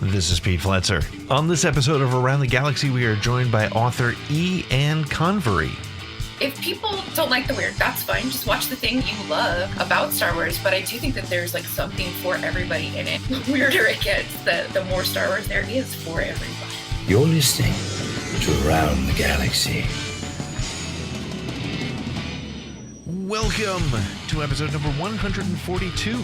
This is Pete Fletzer. On this episode of Around the Galaxy, we are joined by author Anne Convery. If people don't like the weird, that's fine. Just watch the thing you love about Star Wars. But I do think that there's like something for everybody in it. The weirder it gets, the more Star Wars there is for everybody. You're listening to Around the Galaxy. Welcome to episode number 142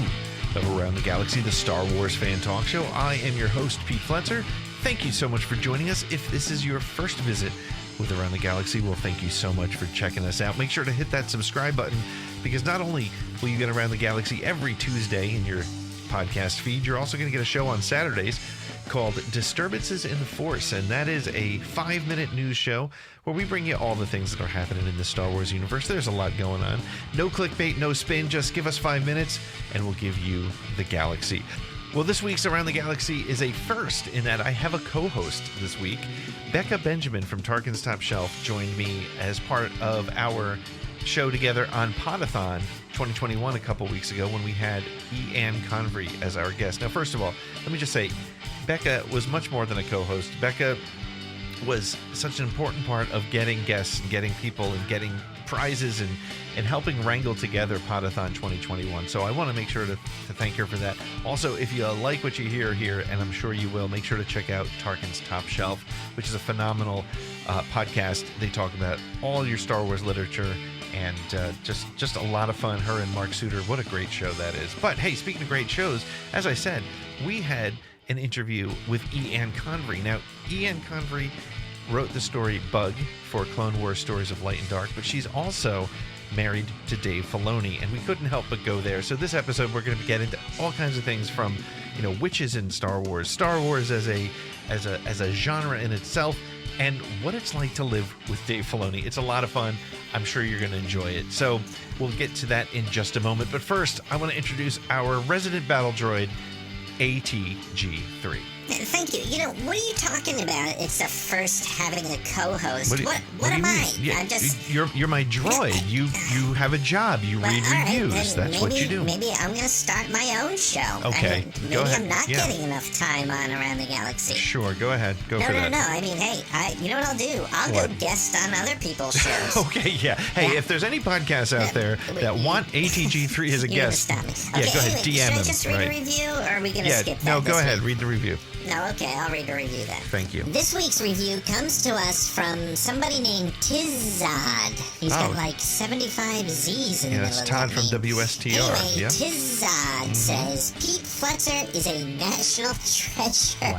of Around the Galaxy, the Star Wars fan talk show. I am your host, Pete Fletzer. Thank you so much for joining us. If this is your first visit with Around the Galaxy, well, thank you so much for checking us out. Make sure to hit that subscribe button, because not only will you get Around the Galaxy every Tuesday in your podcast feed, you're also going to get a show on Saturdays called Disturbances in the Force, and that is a 5-minute news show where we bring you all the things that are happening in the Star Wars universe. There's a lot going on. No clickbait, no spin, just give us 5 minutes and we'll give you the galaxy. Well, this week's Around the Galaxy is a first in that I have a co-host this week. Becca Benjamin from Tarkin's Top Shelf joined me as part of our show together on Podathon 2021 a couple weeks ago when we had Anne Convery as our guest. Now, first of all, let me just say, Becca was much more than a co-host. Becca was such an important part of getting guests and getting people and getting prizes and helping wrangle together Podathon 2021. So I want to make sure to thank her for that. Also, if you like what you hear here, and I'm sure you will, make sure to check out Tarkin's Top Shelf, which is a phenomenal podcast. They talk about all your Star Wars literature and just a lot of fun. Her and Mark Suter, what a great show that is. But hey, speaking of great shows, as I said, we had an interview with Anne Convery. Now, Anne Convery wrote the story Bug for Clone Wars Stories of Light and Dark, but she's also married to Dave Filoni, and we couldn't help but go there. So this episode, we're going to get into all kinds of things from, witches in Star Wars as a genre in itself, and what it's like to live with Dave Filoni. It's a lot of fun. I'm sure you're going to enjoy it. So we'll get to that in just a moment. But first, I want to introduce our resident battle droid, ATG3. Thank you. What are you talking about? It's the first having a co-host. What am I? Yeah, I'm just... You're my droid. You have a job. You read reviews. That's what you do. Maybe I'm going to start my own show. Okay. Maybe I'm not getting enough time on Around the Galaxy. Sure. Go ahead. Go for that. No. I mean, hey, you know what I'll do? I'll go guest on other people's shows. Okay. Yeah. Hey, if there's any podcasts out there that want ATG3 as a guest, stop me. Yeah, go ahead. DM should him. I just read a review, or are we going to skip that? No, go ahead. Read the review. No, okay, I'll read a review then. Thank you. This week's review comes to us from somebody named Tizad. He's got like 75 Z's in the middle of that's Todd from WSTR. Anyway, Tizad says, Pete Fletzer is a national treasure.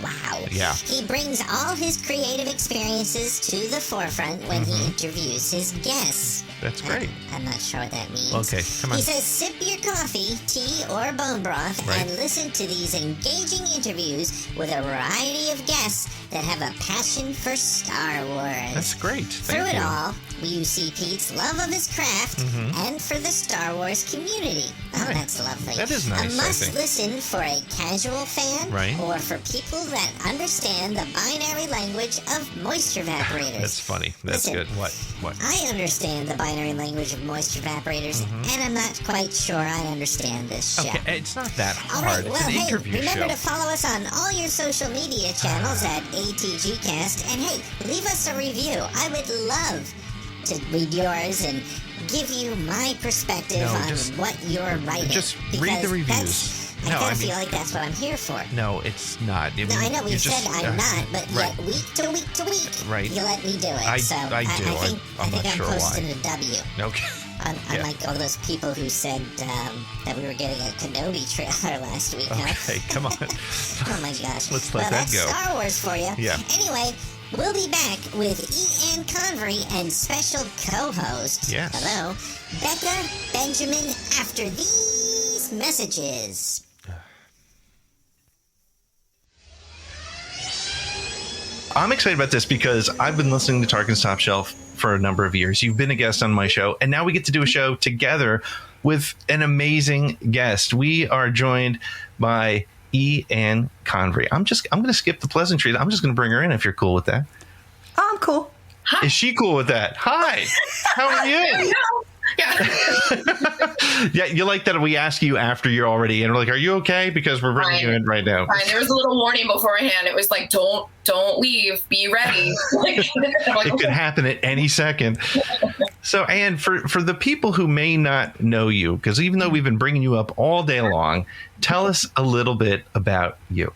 Wow. Yeah. He brings all his creative experiences to the forefront when he interviews his guests. That's great. I'm not sure what that means. Okay, come on. He says, sip your coffee, tea, or bone broth, and listen to these engaging interviews with a variety of guests that have a passion for Star Wars. That's great. Thank Through you. it all, you see Pete's love of his craft and for the Star Wars community. Oh, that's lovely. That is nice, A must-listen for a casual fan or for people that understand the binary language of moisture evaporators. That's funny. That's Listen, good. What? I understand the binary language of moisture evaporators, and I'm not quite sure I understand this show. Okay, it's not that All hard. right, well, it's an interview remember show. to follow us on all your social media channels at ATGcast, and hey, leave us a review. I would love to read yours and give you my perspective on what you're writing. Just read the reviews. I feel like that's what I'm here for. No, it's not. I know we said I'm not, but yet week to week to week, you let me do it. I so do. I think I'm sure posting why. a W. Okay. Unlike all those people who said that we were getting a Kenobi trailer last week. Okay, come on. Oh my gosh. Let's let that go. That's Star Wars for you. Yeah. Anyway, we'll be back with Anne Convery and special co-host. Yes. Hello, Becca Benjamin. After these messages. I'm excited about this because I've been listening to Tarkin's Top Shelf for a number of years. You've been a guest on my show, and now we get to do a show together with an amazing guest. We are joined by Anne Convery. I'm going to skip the pleasantries. I'm just going to bring her in if you're cool with that. Oh, I'm cool. Hi. Is she cool with that? Hi. How are you? Yeah, Yeah, you like that we ask you after you're already in. We're like, are you okay? Because we're bringing you in right now. Fine. There was a little warning beforehand. It was like, don't leave. Be ready. It could happen at any second. So, Anne, for the people who may not know you, because even though we've been bringing you up all day long, tell us a little bit about you.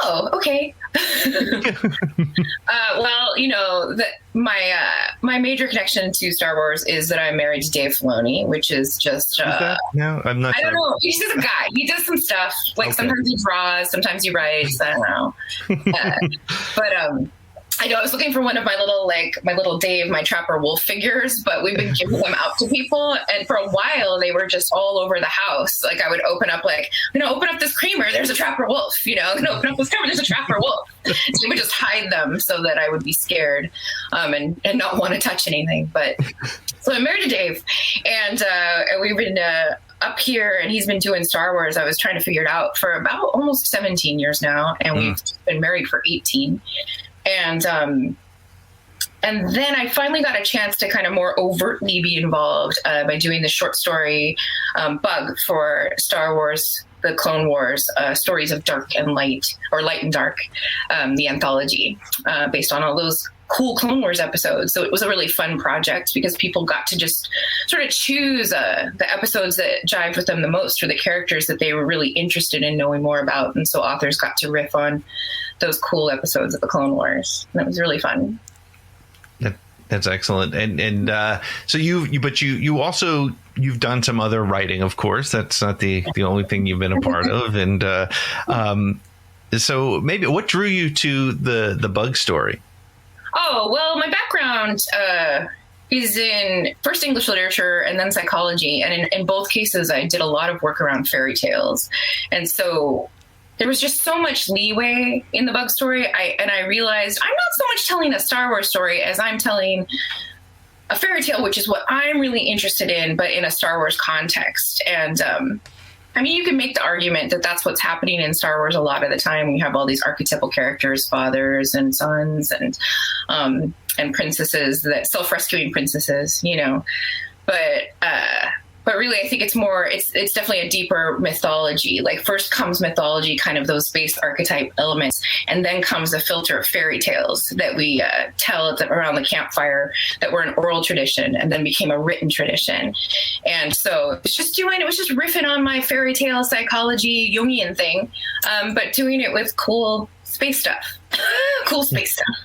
Oh, okay. Well, my major connection to Star Wars is that I'm married to Dave Filoni, which is just no, I'm not. I don't know. He's just a guy. He does some stuff. Like sometimes he draws, sometimes he writes. I don't know. But I know I was looking for one of my little Dave, my Trapper Wolf figures, but we've been giving them out to people. And for a while, they were just all over the house. Like I would open up, I'm going to open up this creamer. There's a Trapper Wolf. I'm going to open up this creamer. There's a Trapper Wolf. So we would just hide them so that I would be scared and not want to touch anything. But so I'm married to Dave, and we've been up here, and he's been doing Star Wars. I was trying to figure it out for about almost 17 years now, and we've been married for 18. And then I finally got a chance to kind of more overtly be involved by doing the short story Bug for Star Wars, the Clone Wars, Stories of Dark and Light, or Light and Dark, the anthology, based on all those cool Clone Wars episodes. So it was a really fun project because people got to just sort of choose the episodes that jived with them the most, or the characters that they were really interested in knowing more about. And so authors got to riff on those cool episodes of the Clone Wars. And it was really fun. That's excellent. And so you also, you've done some other writing, of course. That's not the only thing you've been a part of. And so maybe what drew you to the Bug story? Oh, well, my background is in first English literature and then psychology. And in both cases, I did a lot of work around fairy tales. And so there was just so much leeway in the Bug story. I realized I'm not so much telling a Star Wars story as I'm telling a fairy tale, which is what I'm really interested in, but in a Star Wars context. And you can make the argument that that's what's happening in Star Wars a lot of the time. We have all these archetypal characters, fathers and sons, and princesses, that self-rescuing princesses, But really, I think it's definitely a deeper mythology. Like first comes mythology, kind of those base archetype elements, and then comes a filter of fairy tales that we tell around the campfire that were an oral tradition and then became a written tradition. And so it was just riffing on my fairy tale psychology Jungian thing, but doing it with cool space stuff. Cool space stuff.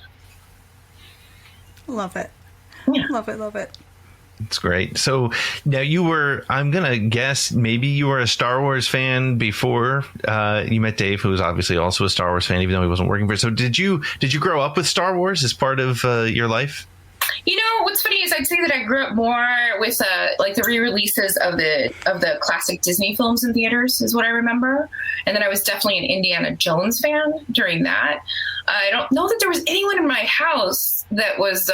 Love it. Yeah. Love it. It's great. So now I'm going to guess maybe you were a Star Wars fan before you met Dave, who was obviously also a Star Wars fan, even though he wasn't working for it. So did you grow up with Star Wars as part of your life? What's funny is I'd say that I grew up more with like the re-releases of the classic Disney films in theaters is what I remember. And then I was definitely an Indiana Jones fan during that. I don't know that there was anyone in my house that was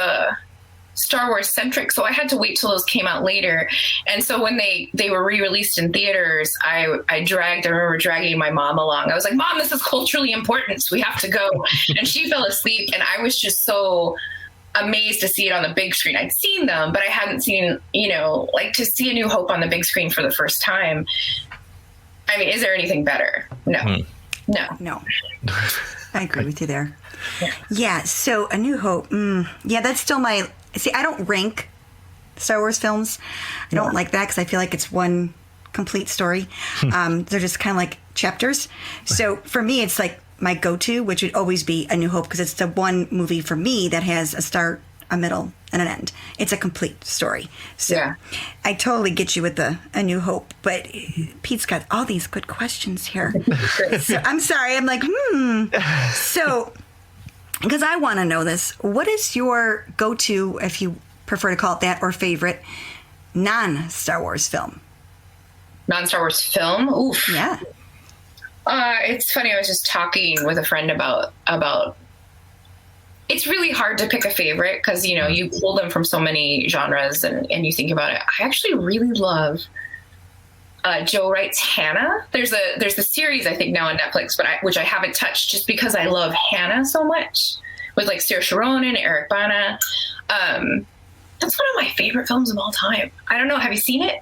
Star Wars centric, so I had to wait till those came out later. And so when they were re-released in theaters, I remember dragging my mom along. I was like, Mom, this is culturally important, we have to go. And she fell asleep, and I was just so amazed to see it on the big screen. I'd seen them, but I hadn't seen, like to see A New Hope on the big screen for the first time. I mean, is there anything better? No. No. I agree with you there. Yeah, so A New Hope, that's still see, I don't rank Star Wars films. I don't like that because I feel like it's one complete story. They're just kind of like chapters. So for me, it's like my go-to, which would always be A New Hope, because it's the one movie for me that has a start, a middle, and an end. It's a complete story. So I totally get you with the A New Hope, but Pete's got all these good questions here. So I'm sorry. I'm like, So, because I want to know this, what is your go-to, if you prefer to call it that, or favorite non-Star Wars film? Non-Star Wars film? Oof. Yeah. It's funny. I was just talking with a friend about it's really hard to pick a favorite because, you pull them from so many genres and you think about it. I actually really love Joe Wright's Hannah. There's the series, I think, now on Netflix, which I haven't touched just because I love Hannah so much, with like Saoirse Ronan, Eric Bana. That's one of my favorite films of all time. I don't know. Have you seen it?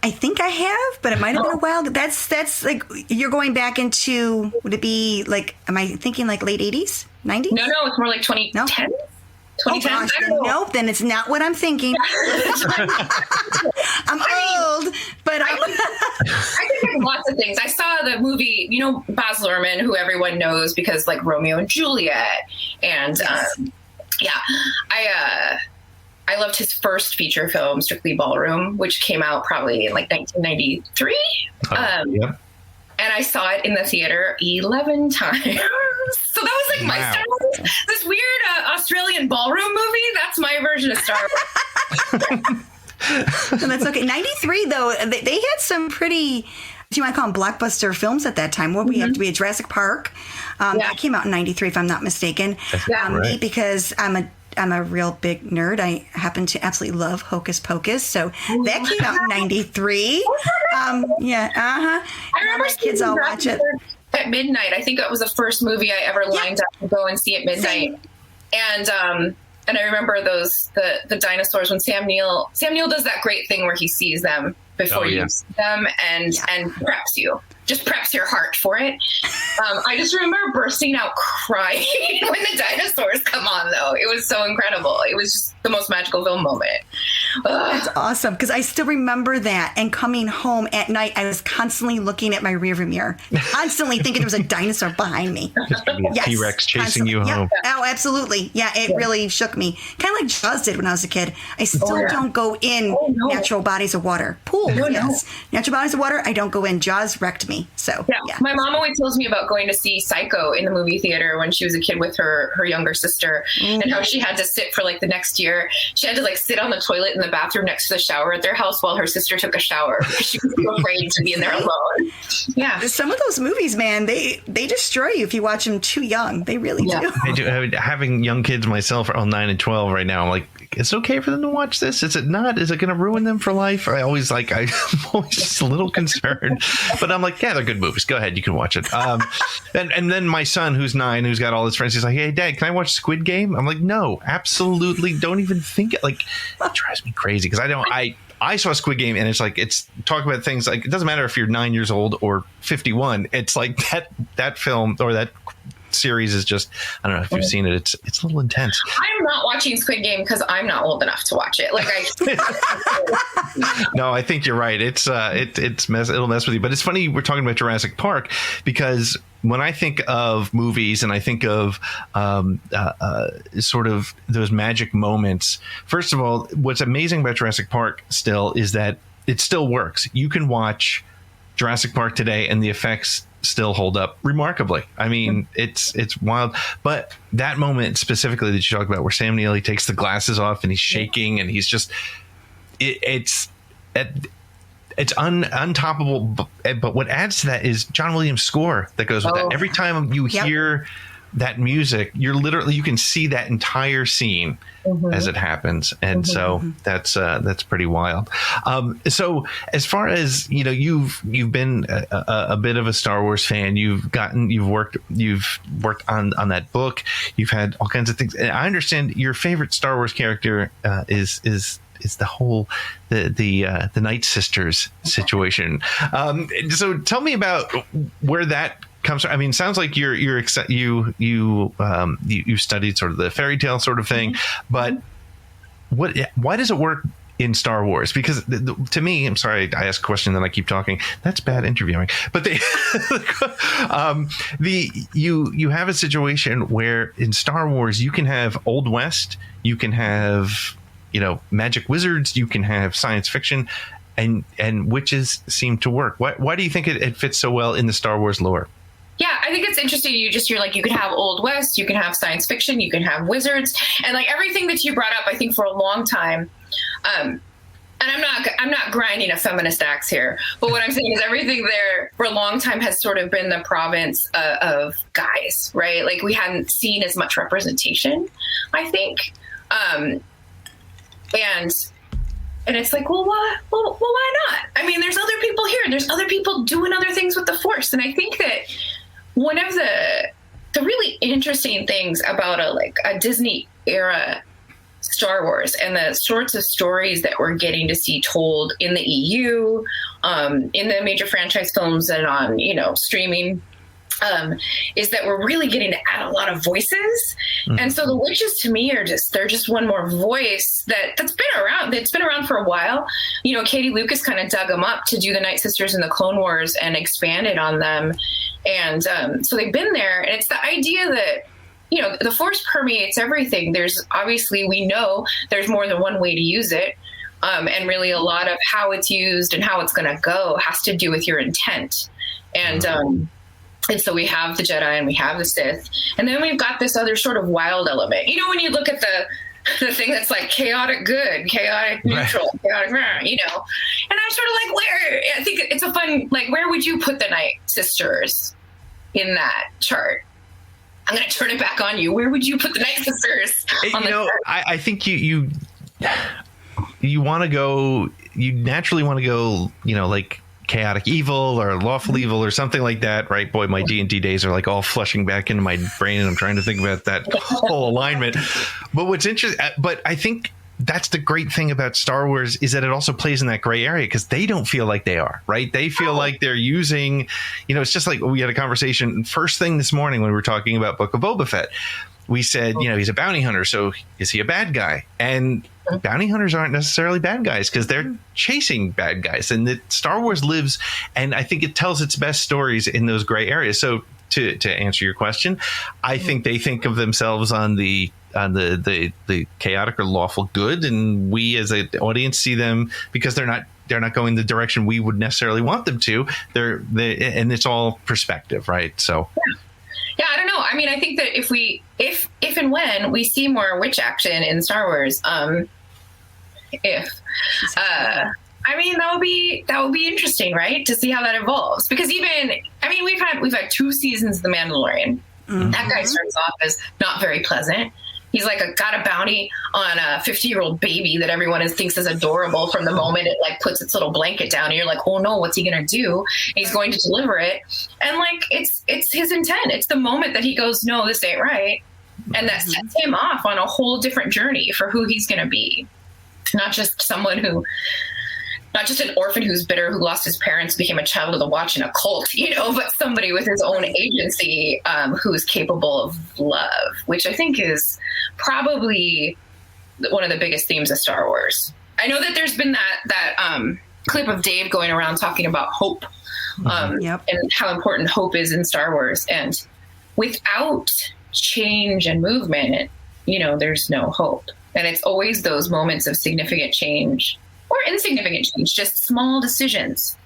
I think I have, but it might have been a while. That's like, you're going back into, would it be like, am I thinking like late 80s, 90s? No, it's more like 2010. No? 2010. Oh, gosh, nope, then it's not what I'm thinking. I'm old, but I think of lots of things. I saw the movie, Baz Luhrmann, who everyone knows because like Romeo and Juliet, and I loved his first feature film, Strictly Ballroom, which came out probably in like 1993. Yep. And I saw it in the theater 11 times. So that was like my Star Wars. This weird Australian ballroom movie. That's my version of Star Wars. And that's okay. 93, though, they had some pretty, do you want to call them blockbuster films at that time? What we have to be a Jurassic Park. That came out in 93, if I'm not mistaken. Me, because I'm a real big nerd. I happen to absolutely love Hocus Pocus. So that came out in 93. I remember my kids all watch it at midnight. I think it was the first movie I ever lined up to go and see at midnight. And I remember the dinosaurs when Sam Neill does that great thing where he sees them before you see them and preps you. Just preps your heart for it. I just remember bursting out crying when the dinosaurs come on, though. It was so incredible. It was just the most magical film moment. That's awesome, because I still remember that. And coming home at night, I was constantly looking at my rearview mirror, constantly thinking there was a dinosaur behind me. Yes, T-Rex chasing you home. Oh, absolutely. Yeah, it really shook me. Kind of like Jaws did when I was a kid. I still don't go in natural bodies of water. Pools, yes. Natural bodies of water, I don't go in. Jaws wrecked me. So, my mom always tells me about going to see Psycho in the movie theater when she was a kid with her younger sister, and how she had to sit for like the next year. She had to like sit on the toilet in the bathroom next to the shower at their house while her sister took a shower because she was so afraid to be in there alone. Yeah. Some of those movies, man, they destroy you if you watch them too young. They really do. They do. Having young kids myself are 9 and 12 right now. I'm like, is it okay for them to watch this? Is it not? Is it going to ruin them for life? I'm always just a little concerned, but I'm like, yeah, they're good movies. Go ahead. You can watch it. And then my son, who's 9, who's got all his friends, he's like, hey, Dad, can I watch Squid Game? I'm like, no, absolutely. Don't even think it. Like, it drives me crazy because I saw Squid Game, and it's talk about things like, it doesn't matter if you're 9 years old or 51. It's like that film or that series is just, I don't know if you've seen it. It's a little intense. I'm not watching Squid Game because I'm not old enough to watch it. Like No, I think you're right. It'll mess with you. But it's funny we're talking about Jurassic Park, because when I think of movies and I think of sort of those magic moments, first of all, what's amazing about Jurassic Park still is that it still works. You can watch Jurassic Park today and the effects still hold up remarkably. I mean, it's wild. But that moment specifically that you talk about, where Sam Neill, he takes the glasses off and he's shaking and he's just, it's untoppable. But what adds to that is John Williams' score that goes with that. Every time you hear that music, you can see that entire scene as it happens, and so that's pretty wild. So as far as you've been a bit of a Star Wars fan, you've worked on that book, you've had all kinds of things, and I understand your favorite Star Wars character is the whole the Night Sisters situation. So tell me about where that comes from. I mean, it sounds like you studied sort of the fairy tale sort of thing, but why does it work in Star Wars? Because to me, I'm sorry, I ask a question and then I keep talking. That's bad interviewing. But you have a situation where in Star Wars you can have Old West, you can have magic wizards, you can have science fiction, and witches seem to work. Why do you think it fits so well in the Star Wars lore? Yeah, I think it's interesting. You're like, you can have Old West, you can have science fiction, you can have wizards, and like everything that you brought up, I think for a long time, and I'm not grinding a feminist axe here, but what I'm saying is everything there for a long time has sort of been the province of guys, right? Like we hadn't seen as much representation, I think, and it's like, well, why not? I mean, there's other people here. There's other people doing other things with the Force. And I think that one of the really interesting things about a Disney era Star Wars and the sorts of stories that we're getting to see told in the EU, in the major franchise films and on, streaming, is that we're really getting to add a lot of voices. Mm-hmm. And so the witches to me they're just one more voice that's been around. It's been around for a while. Katie Lucas kind of dug them up to do the Night Sisters and the Clone Wars and expanded on them. And so they've been there. And it's the idea that, the Force permeates everything. We know there's more than one way to use it. And really a lot of how it's used and how it's going to go has to do with your intent. And so we have the Jedi and we have the Sith. And then we've got this other sort of wild element. When you look at the thing that's like chaotic good, chaotic neutral, chaotic, And I'm sort of like, I think it's a fun, where would you put the Night Sisters in that chart? I'm going to turn it back on you. Where would you put the Night Sisters on the chart? I think you want to go, you naturally want to go, chaotic evil or lawful evil or something like that, right? Boy, my D&D days are all flushing back into my brain and I'm trying to think about that whole alignment. But what's interesting, but I think that's the great thing about Star Wars is that it also plays in that gray area because they don't feel like they are, right? They feel like they're using, it's just like we had a conversation first thing this morning when we were talking about Book of Boba Fett. We said, he's a bounty hunter, so is he a bad guy? And bounty hunters aren't necessarily bad guys because they're chasing bad guys. And that Star Wars lives, and I think it tells its best stories in those gray areas. So to answer your question, I think they think of themselves on the chaotic or lawful good, and we as an audience see them because they're not going the direction we would necessarily want them to. And it's all perspective, right? So. Yeah, I don't know. I mean, I think that if and when we see more witch action in Star Wars, that would be interesting, right? To see how that evolves. Because we've had 2 seasons of The Mandalorian. Mm-hmm. That guy starts off as not very pleasant. He's got a bounty on a 50-year-old baby that everyone thinks is adorable from the moment it puts its little blanket down. And you're like, oh no, what's he going to do? And he's going to deliver it. And it's his intent. It's the moment that he goes, no, this ain't right. And that sets him off on a whole different journey for who he's going to be. Not just an orphan who's bitter, who lost his parents, became a child of the watch in a cult, but somebody with his own agency, who's capable of love, which I think is probably one of the biggest themes of Star Wars. I know that there's been that clip of Dave going around talking about hope, and how important hope is in Star Wars. And without change and movement, there's no hope. And it's always those moments of significant change or insignificant change, just small decisions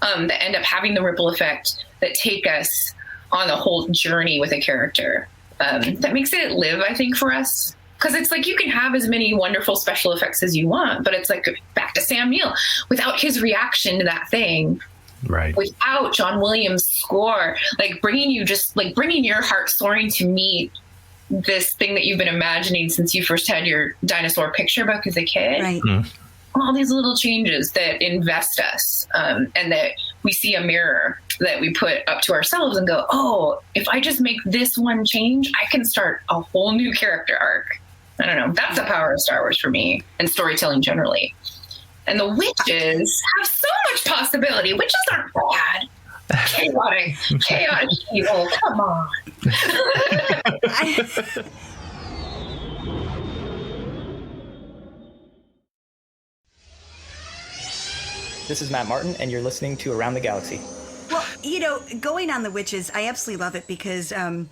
that end up having the ripple effect that take us on the whole journey with a character. That makes it live, I think, for us. Because it's you can have as many wonderful special effects as you want, but it's back to Sam Neill. Without his reaction to that thing, right? Without John Williams' score, bringing your heart soaring to meet this thing that you've been imagining since you first had your dinosaur picture book as a kid. Right. Mm. All these little changes that invest us, and that we see a mirror that we put up to ourselves and go, oh, if I just make this one change, I can start a whole new character arc. I don't know. That's the power of Star Wars for me and storytelling generally. And the witches have so much possibility. Witches aren't bad. Chaotic evil. Come on. This is Matt Martin, and you're listening to Around the Galaxy. Well, going on the witches, I absolutely love it because, like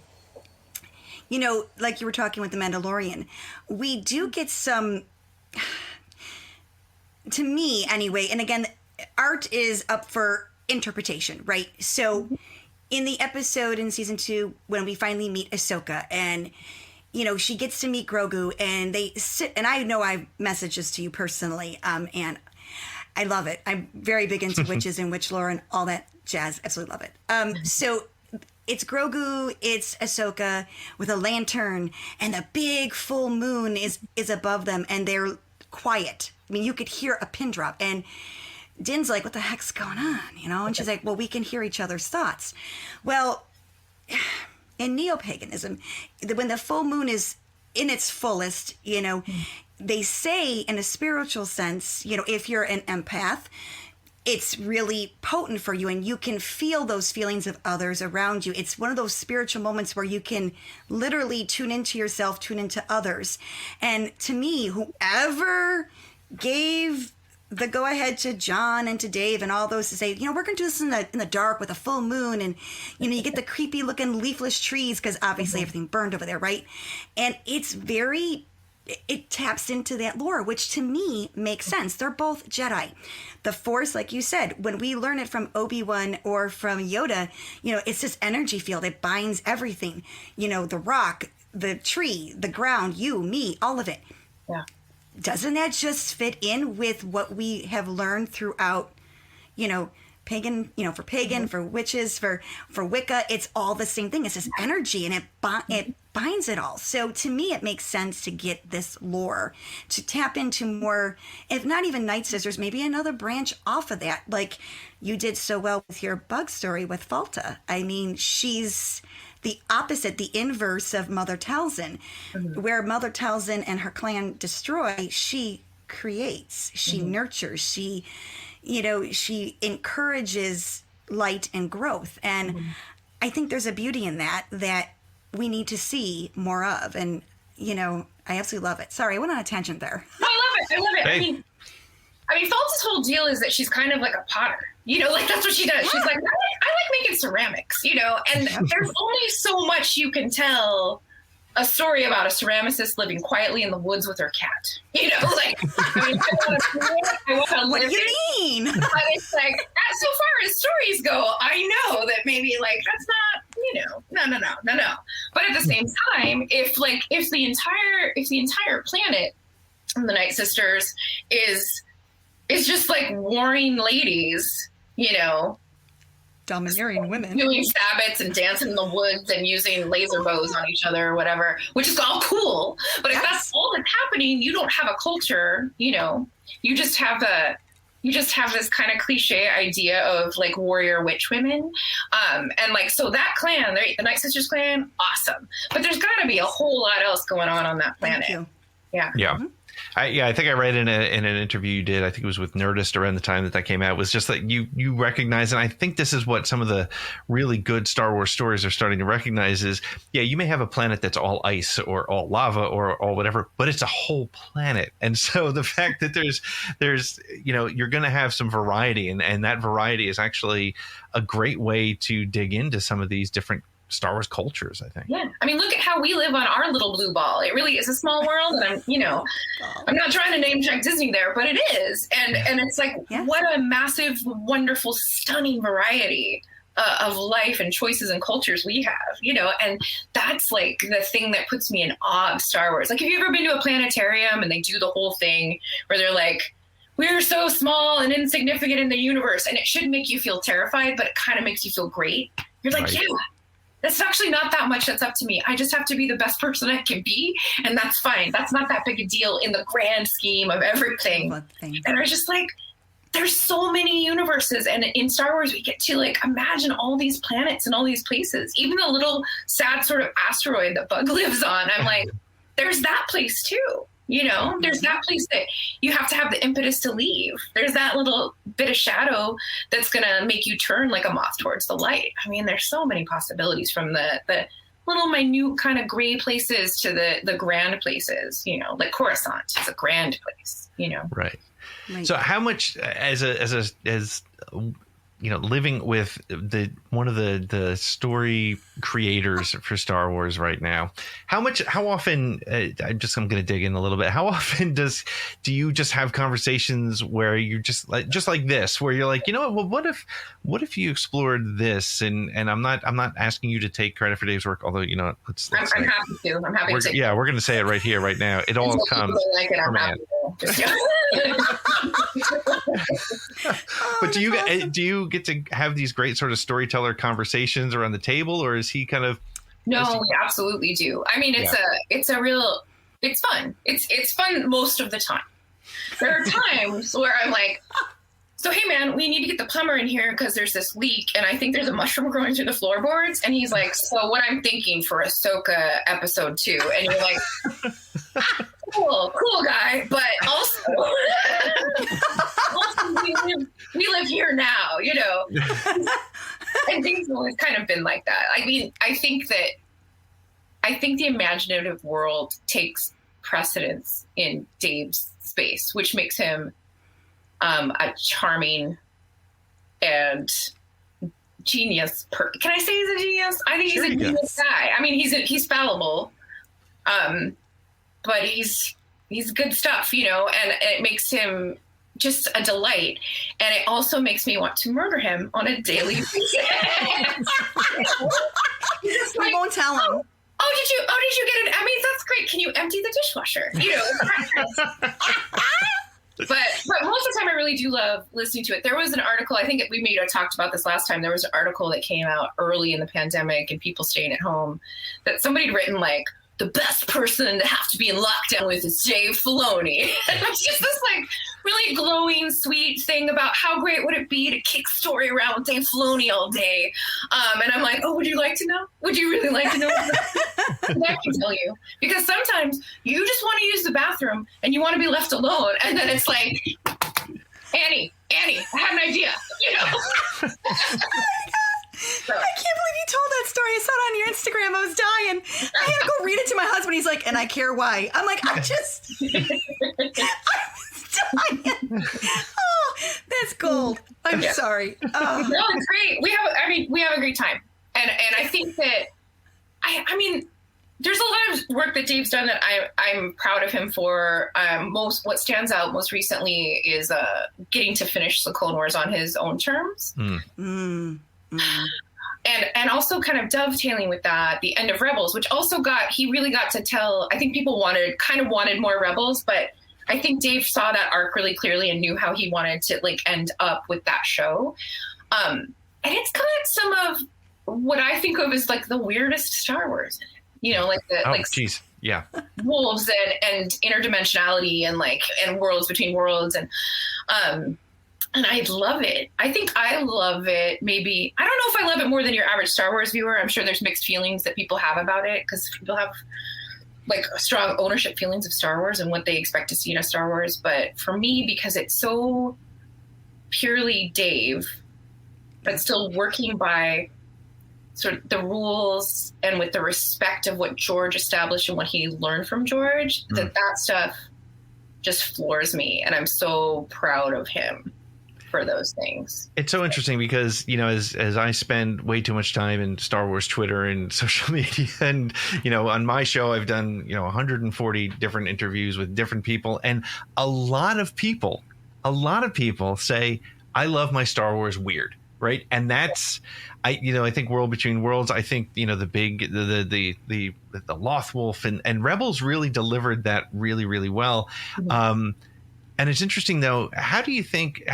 you were talking with The Mandalorian, we do get some, to me anyway, and again, art is up for interpretation, right? So in the episode in season 2, when we finally meet Ahsoka and, she gets to meet Grogu and they sit, and I know I've messaged this to you personally, and I love it. I'm very big into witches and witch lore and all that jazz. Absolutely love it. So it's Grogu, it's Ahsoka with a lantern, and the big full moon is above them, and they're quiet. I mean, you could hear a pin drop, and Din's like, what the heck's going on? And she's like, well, we can hear each other's thoughts. Well, in neo-paganism, when the full moon is in its fullest, they say in a spiritual sense, if you're an empath, it's really potent for you and you can feel those feelings of others around you. It's one of those spiritual moments where you can literally tune into yourself, tune into others. And to me, whoever gave the go ahead to John and to Dave and all those to say, we're going to do this in the dark with a full moon. And, you get the creepy looking leafless trees because obviously everything burned over there, right? And it taps into that lore, which to me makes sense. They're both Jedi. The Force, like you said, when we learn it from Obi-Wan or from Yoda, it's this energy field. It binds everything. The rock, the tree, the ground, you, me, all of it. Yeah. Doesn't that just fit in with what we have learned throughout, pagan, for pagan, for witches, for Wicca? It's all the same thing. It's this energy and it binds it all. So to me, it makes sense to get this lore, to tap into more, if not even Night Sisters, maybe another branch off of that. Like you did so well with your bug story with Falta. I mean, she's the opposite, the inverse of Mother Talzin, where Mother Talzin and her clan destroy, she creates, she nurtures, she encourages light and growth. And I think there's a beauty in that we need to see more of. And, I absolutely love it. Sorry, I went on a tangent there. No, I love it. Hey. I mean, Falta's whole deal is that she's kind of like a potter. That's what she does. Yeah. She's like, I like making ceramics, and there's only so much you can tell a story about a ceramicist living quietly in the woods with her cat. I want to live. What do you mean? But it's like, so far as stories go, I know that maybe that's not, no. But at the same time, if the entire planet, the Night Sisters, is just like warring ladies, domineering women, doing sabbats and dancing in the woods and using laser bows on each other or whatever, which is all cool. But if that's all that's happening, you don't have a culture. You just have this kind of cliche idea of like warrior witch women, and so that clan, the Night Sisters clan, awesome. But there's got to be a whole lot else going on that planet. Thank you. Yeah. Yeah. I think I read in an interview you did, I think it was with Nerdist around the time that came out, was just that you recognize, and I think this is what some of the really good Star Wars stories are starting to recognize is, you may have a planet that's all ice or all lava or all whatever, but it's a whole planet. And so the fact that there's you're going to have some variety, and that variety is actually a great way to dig into some of these different Star Wars cultures, I think. Yeah. I mean, look at how we live on our little blue ball. It really is a small world. And I'm not trying to name check Disney there, but it is. And it's like, what a massive, wonderful, stunning variety of life and choices and cultures we have, and that's like the thing that puts me in awe of Star Wars. Like, have you ever been to a planetarium and they do the whole thing where they're like, we're so small and insignificant in the universe, and it should make you feel terrified, but it kind of makes you feel great. You're like, right. Yeah. That's actually not that much that's up to me. I just have to be the best person I can be, and that's fine. That's not that big a deal in the grand scheme of everything. And I was just like, there's so many universes, and in Star Wars we get to imagine all these planets and all these places. Even the little sad sort of asteroid that Bug lives on, I'm like, there's that place too. There's that place that you have to have the impetus to leave. There's that little bit of shadow that's going to make you turn like a moth towards the light. I mean, there's so many possibilities from the little minute kind of gray places to the grand places, like Coruscant is a grand place, Right. So how much as living with one of the story creators for Star Wars right now, how often, I'm going to dig in a little bit. How often do you just have conversations where you just like this, where you're like, well, what if you explored this? And I'm not asking you to take credit for Dave's work, although, I'm happy to. I'm happy to. Yeah, we're going to say it right here, right now. It all comes from Anne. But do you get to have these great sort of storyteller conversations around the table, or is he kind of? No, we absolutely do. I mean, it's fun. It's fun most of the time. There are times where I'm like, so hey man, we need to get the plumber in here because there's this leak, and I think there's a mushroom growing through the floorboards. And he's like, so what I'm thinking for Ahsoka episode 2, and you're like. cool guy, but also, we live here now, you know. And things have always kind of been like that. I mean, I think the imaginative world takes precedence in Dave's space, which makes him a charming and genius. Can I say he's a genius? I think he's a genius guy. I mean, he's fallible, but he's good stuff, you know, and it makes him just a delight. And it also makes me want to murder him on a daily basis. We won't tell him. Oh, did you get an Emmy? That's great. Can you empty the dishwasher? You know. But most of the time, I really do love listening to it. There was an article, I think we may have talked about this last time. There was an article that came out early in the pandemic and people staying at home that somebody had written, like, the best person to have to be in lockdown with is Dave Filoni. And it's just this, like, really glowing, sweet thing about how great would it be to kick story around with Dave Filoni all day. And I'm like, oh, would you like to know? Would you really like to know? I can tell you. Because sometimes you just want to use the bathroom and you want to be left alone. And then it's like, Annie, I had an idea, you know? So. I can't believe you told that story. I saw it on your Instagram. I was dying. I had to go read it to my husband. He's like, and I care why. I'm like, I was dying. Oh, that's gold. I'm sorry. Oh. No, it's great. We have a great time. And I think that, I mean, there's a lot of work that Dave's done that I'm proud of him for. What stands out most recently is getting to finish the Clone Wars on his own terms. And also kind of dovetailing with that, the end of Rebels, which also he really got to tell, I think people wanted more Rebels, but I think Dave saw that arc really clearly and knew how he wanted to like end up with that show. And it's got some of what I think of as like the weirdest Star Wars in it. You know, like wolves and interdimensionality and worlds between worlds and I love it. I think I love it. Maybe, I don't know if I love it more than your average Star Wars viewer. I'm sure there's mixed feelings that people have about it because people have like strong ownership feelings of Star Wars and what they expect to see in a Star Wars. But for me, because it's so purely Dave, but still working by sort of the rules and with the respect of what George established and what he learned from George, that stuff just floors me. And I'm so proud of him for those things. It's so interesting because, you know, as I spend way too much time in Star Wars Twitter and social media, and, you know, on my show, I've done, 140 different interviews with different people. And a lot of people say, I love my Star Wars weird. Right. And that's, I think World Between Worlds, I think, the Loth Wolf and Rebels really delivered that really, really well. And it's interesting, though, how do you think,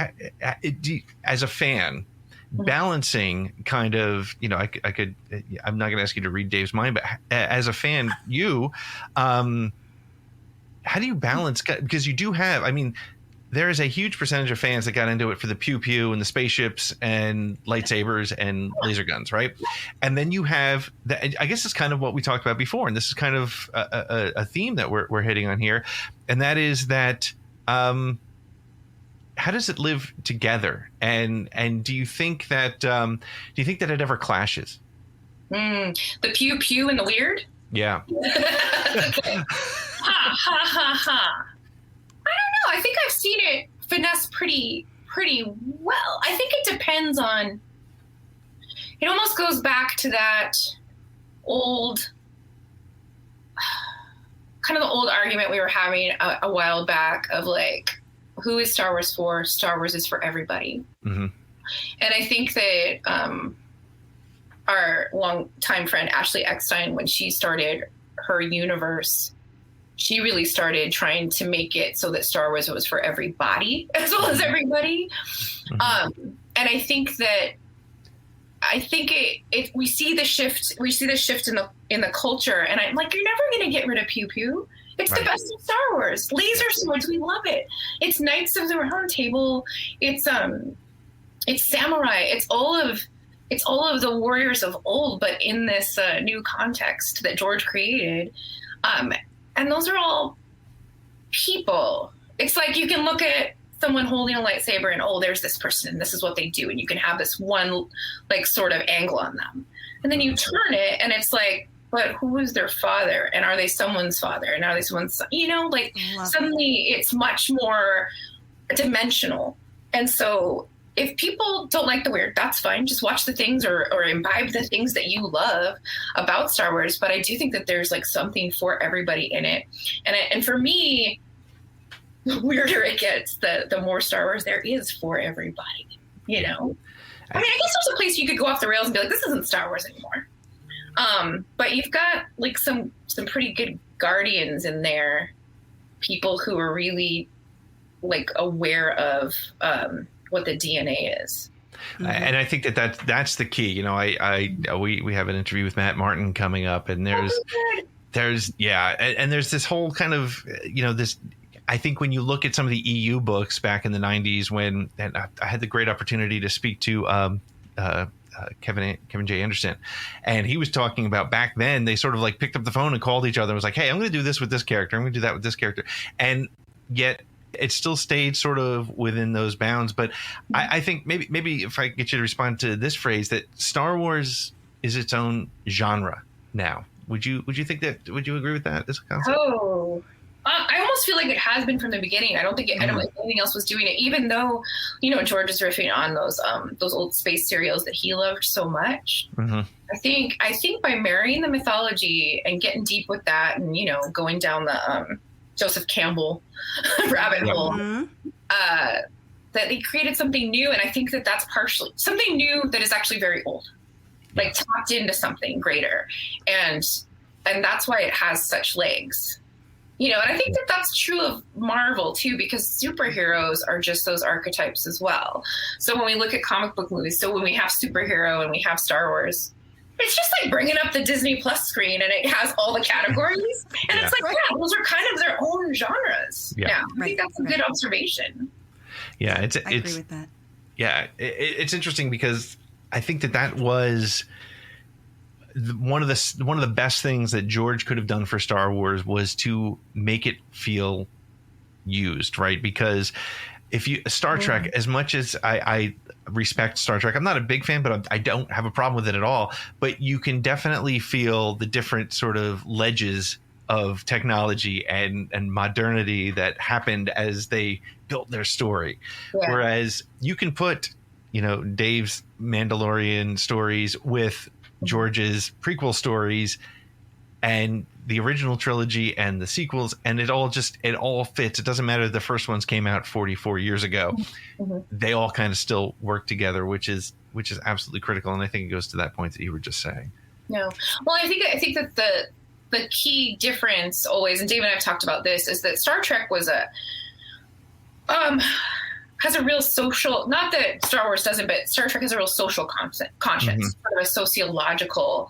as a fan, balancing kind of, I'm not going to ask you to read Dave's mind, but as a fan, how do you balance? Because you do have, there is a huge percentage of fans that got into it for the pew pew and the spaceships and lightsabers and laser guns, right? And then you have, I guess it's kind of what we talked about before, and this is kind of a theme that we're hitting on here, and that is that how does it live together? And do you think that it ever clashes? The pew pew and the weird? Yeah. Okay. Ha ha ha ha. I don't know. I think I've seen it finesse pretty well. I think it depends on. It almost goes back to that old, kind of the old argument we were having a while back of like, who is Star Wars for? Star Wars is for everybody. Mm-hmm. And I think that our longtime friend Ashley Eckstein, when she started her universe, she really started trying to make it so that Star Wars was for everybody as well as everybody. Mm-hmm. And I think we see the shift in the culture, and I'm like, you're never going to get rid of pew pew. It's right. The best of Star Wars. Laser swords, we love it. It's Knights of the Round Table. It's samurai. It's all of the warriors of old, but in this new context that George created. And those are all people. It's like you can look at someone holding a lightsaber and, oh, there's this person and this is what they do. And you can have this one like sort of angle on them. And then you turn it and it's like, but who is their father? And are they someone's father? And are they someone's son? You know, like suddenly it's much more dimensional. And so if people don't like the weird, that's fine. Just watch the things or imbibe the things that you love about Star Wars. But I do think that there's like something for everybody in it. And for me, the weirder it gets, the more Star Wars there is for everybody, you know? I mean, I guess there's a place you could go off the rails and be like, this isn't Star Wars anymore. But you've got like some pretty good guardians in there, people who are really like aware of what the DNA is. And I think that's the key. You know, we have an interview with Matt Martin coming up, and there's this whole kind of, you know, this. I think when you look at some of the EU books back in the 90s, and I had the great opportunity to speak to Kevin J. Anderson, and he was talking about back then they sort of like picked up the phone and called each other and was like, hey, I'm going to do this with this character, I'm going to do that with this character, and yet it still stayed sort of within those bounds. But I think maybe if I get you to respond to this phrase, that Star Wars is its own genre now. Would you think that? Would you agree with that as a concept? Oh. I almost feel like it has been from the beginning. I don't think anything else was doing it, even though, you know, George is riffing on those old space serials that he loved so much. Mm-hmm. I think by marrying the mythology and getting deep with that, and, you know, going down the Joseph Campbell rabbit hole, that they created something new. And I think that that's partially something new that is actually very old, like tapped into something greater, and that's why it has such legs. You know, and I think that that's true of Marvel, too, because superheroes are just those archetypes as well. So when we look at comic book movies, so when we have superhero and we have Star Wars, it's just like bringing up the Disney Plus screen and it has all the categories. And it's like, yeah, those are kind of their own genres. Yeah. I think that's a good observation. Yeah, I agree with that. Yeah, it's interesting because I think that was one of the best things that George could have done for Star Wars was to make it feel used, right? Because if you Star Trek, as much as I respect Star Trek, I'm not a big fan, but I don't have a problem with it at all. But you can definitely feel the different sort of ledges of technology and modernity that happened as they built their story. Yeah. Whereas you can put, you know, Dave's Mandalorian stories with George's prequel stories and the original trilogy and the sequels, and it all fits. It doesn't matter if the first ones came out 44 years ago. Mm-hmm. They all kind of still work together, which is absolutely critical. And I think it goes to that point that you were just saying. No. Well, I think that the key difference always, and Dave and I have talked about this, is that Star Trek was has a real social, not that Star Wars doesn't, but Star Trek has a real social conscience, sort of a sociological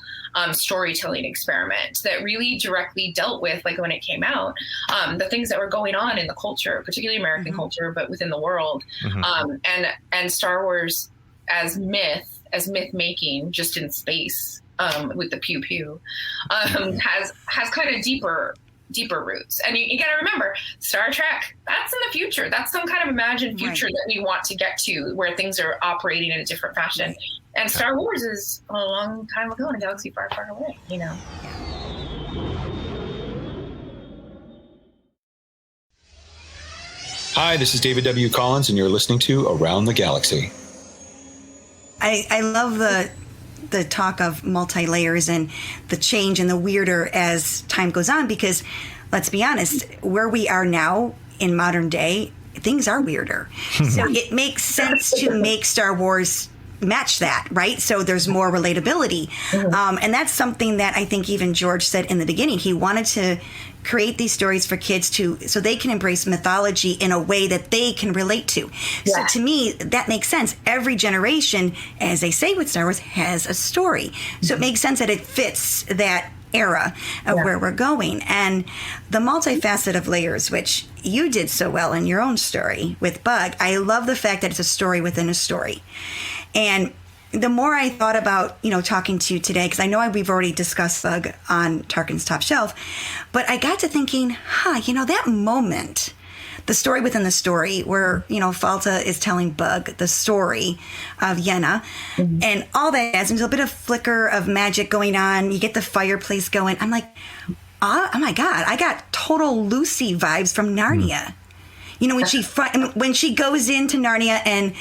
storytelling experiment that really directly dealt with, like when it came out, the things that were going on in the culture, particularly American culture, but within the world. And Star Wars as myth making just in space, with the pew pew, has kind of deeper roots. And you got to remember, Star Trek, that's in the future. That's some kind of imagined future that we want to get to, where things are operating in a different fashion. And Star Wars is a long time ago in a galaxy far, far away, you know. Hi, this is David W. Collins, and you're listening to Around the Galaxy. I love the talk of multi-layers and the change and the weirder as time goes on, because let's be honest, where we are now in modern day, things are weirder. So it makes sense to make Star Wars match that, right? So there's more relatability. And that's something that I think even George said in the beginning. He wanted to create these stories for kids so they can embrace mythology in a way that they can relate to. Yeah. So to me, that makes sense. Every generation, as they say with Star Wars, has a story. So it makes sense that it fits that era of where we're going. And the multifaceted of layers, which you did so well in your own story with Bug, I love the fact that it's a story within a story. And the more I thought about, talking to you today, because I know we've already discussed Bug on Tarkin's Top Shelf, but I got to thinking, that moment, the story within the story where, Falta is telling Bug the story of Yenna, and all that adds into a bit of flicker of magic going on. You get the fireplace going. I'm like, oh my God, I got total Lucy vibes from Narnia. When she goes into Narnia and,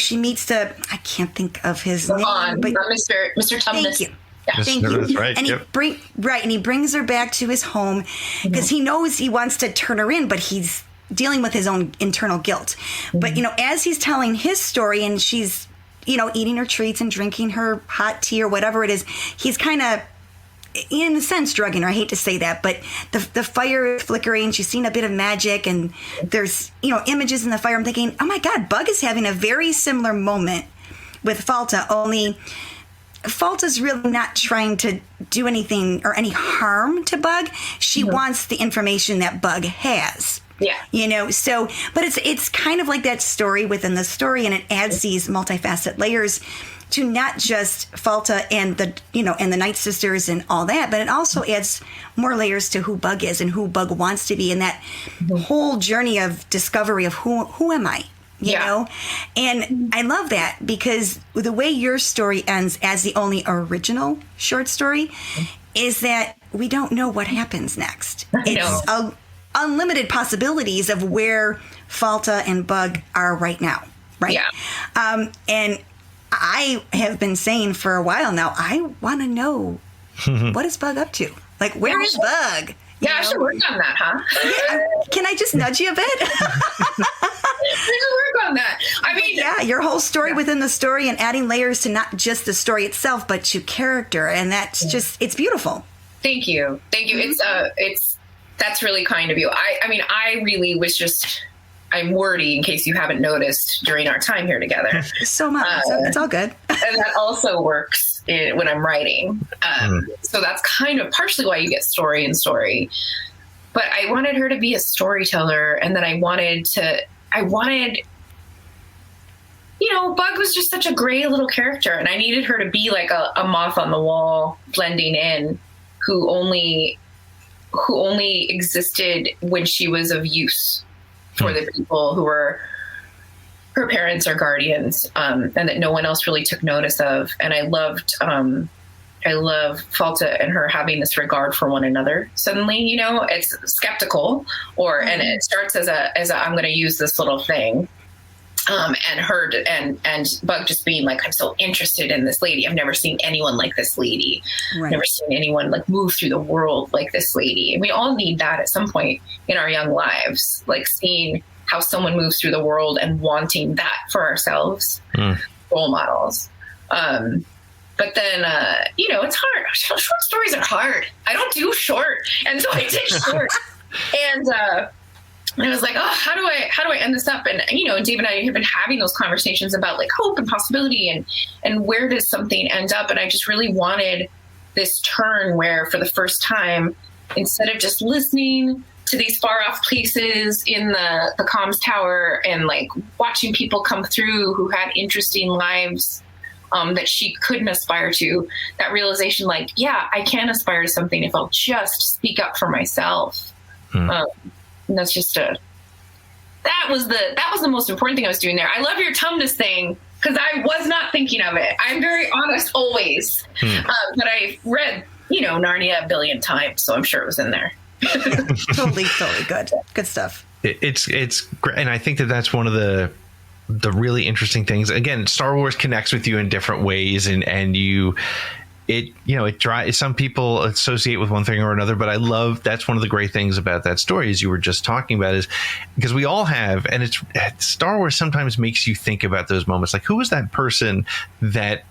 she meets I can't think of his name. But Mr. Tumnus. Thank you. Yeah. Thank you. That's right. And he brings her back to his home because he knows he wants to turn her in, but he's dealing with his own internal guilt. But, as he's telling his story and she's, eating her treats and drinking her hot tea or whatever it is, he's kind of, in a sense, drugging her. I hate to say that, but the fire is flickering. She's seen a bit of magic, and there's images in the fire. I'm thinking, oh my God, Bug is having a very similar moment with Falta. Only Falta's really not trying to do anything or any harm to Bug. She wants the information that Bug has. Yeah. So, but it's kind of like that story within the story, and it adds these multifaceted layers to not just Falta and the Night Sisters and all that, but it also adds more layers to who Bug is and who Bug wants to be, and that whole journey of discovery of who am I, you know? And I love that because the way your story ends as the only original short story is that we don't know what happens next. It's unlimited possibilities of where Falta and Bug are right now, right? Yeah. And I have been saying for a while now, I want to know what is Bug up to? Like, where is Bug? I should work on that, huh? Can I just nudge you a bit? I should work on that. I mean, your whole story within the story and adding layers to not just the story itself, but to character. And that's just, it's beautiful. Thank you. That's really kind of you. I mean, I really was I'm wordy in case you haven't noticed during our time here together. So much. It's all good. And that also works when I'm writing. So that's kind of partially why you get story and story. But I wanted her to be a storyteller. And then Bug was just such a gray little character. And I needed her to be like a moth on the wall, blending in, who only existed when she was of use for the people who were her parents or guardians, and that no one else really took notice of. And I love Falta and her having this regard for one another. Suddenly, it's skeptical, and it starts as a I'm going to use this little thing, and Bug just being like, I'm so interested in this lady. I've never seen anyone like this lady. Right. Never seen anyone like move through the world like this lady. And we all need that at some point in our young lives, like seeing how someone moves through the world and wanting that for ourselves, role models. But then, it's hard. Short stories are hard. I don't do short. And so I did short. And I was like, how do I end this up? And, Dave and I have been having those conversations about like hope and possibility and where does something end up? And I just really wanted this turn where for the first time, instead of just listening to these far off places in the comms tower and like watching people come through who had interesting lives that she couldn't aspire to, that realization, like, I can aspire to something if I'll just speak up for myself. And that's just that was the most important thing I was doing there. I love your Tumnus thing because I was not thinking of it. I'm very honest always, but I read Narnia a billion times, so I'm sure it was in there. Totally good stuff. It's great, and I think that's one of the really interesting things. Again, Star Wars connects with you in different ways, and you. It drives. Some people associate with one thing or another, but I love that's one of the great things about that story, as you were just talking about, is because we all have, and it's Star Wars sometimes makes you think about those moments, like who was that person that